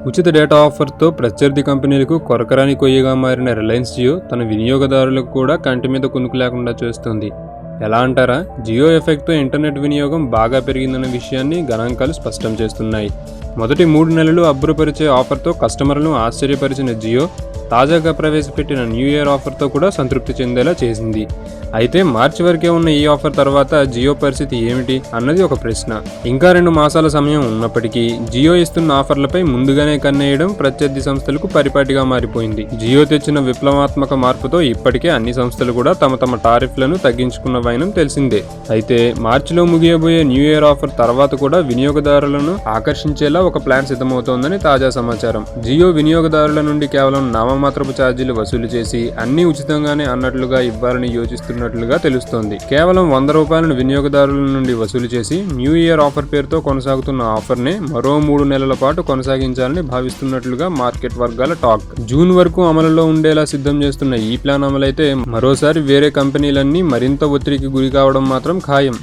ఉచిత డేటా ఆఫర్తో ప్రత్యర్థి కంపెనీలకు కొరకరాని కొయ్యగా మారిన రిలయన్స్ జియో తన వినియోగదారులకు కూడా కంటి మీద కునుకు లేకుండా చేస్తుంది. ఎలా అంటారా? జియో ఎఫెక్ట్తో ఇంటర్నెట్ వినియోగం బాగా పెరిగిందన్న విషయాన్ని గణాంకాలు స్పష్టం చేస్తున్నాయి. మొదటి 3 నెలలు అబ్బురపరిచే ఆఫర్తో కస్టమర్లను ఆశ్చర్యపరిచిన జియో తాజాగా ప్రవేశపెట్టిన న్యూ ఇయర్ ఆఫర్తో కూడా సంతృప్తి చెందేలా చేసింది. అయితే మార్చి వరకే ఉన్న ఈ ఆఫర్ తర్వాత జియో పరిస్థితి ఏమిటి అన్నది ఒక ప్రశ్న. ఇంకా 2 మాసాల సమయం ఉన్నప్పటికీ జియో ఇస్తున్న ఆఫర్లపై ముందుగానే కన్నేయడం ప్రత్యర్థి సంస్థలకు పరిపాటిగా మారిపోయింది. జియో తెచ్చిన విప్లవాత్మక మార్పుతో ఇప్పటికే అన్ని సంస్థలు కూడా తమ టారిఫ్లను తగ్గించుకున్న వైనం తెలిసిందే. అయితే మార్చిలో ముగియబోయే న్యూ ఇయర్ ఆఫర్ తర్వాత కూడా వినియోగదారులను ఆకర్షించేలా ఒక ప్లాన్ సిద్ధమవుతోందని తాజా సమాచారం. జియో వినియోగదారుల నుండి కేవలం నామమాత్రపు ఛార్జీలు వసూలు చేసి అన్ని ఉచితంగానే అన్నట్లుగా ఇవ్వాలని యోచిస్తున్నట్లుగా తెలుస్తోంది. కేవలం ₹100 వినియోగదారుల నుండి వసూలు చేసి న్యూ ఇయర్ ఆఫర్ పేరుతో కొనసాగుతున్న ఆఫర్నే మరో 3 నెలల పాటు కొనసాగించాలని భావిస్తున్నట్లుగా మార్కెట్ వర్గాల టాక్. జూన్ వరకు అమలులో ఉండేలా సిద్ధం చేస్తున్న ఈ ప్లాన్ అమలైతే మరోసారి వేరే కంపెనీలన్నీ మరింత ఒత్తిడికి గురి కావడం మాత్రం ఖాయం.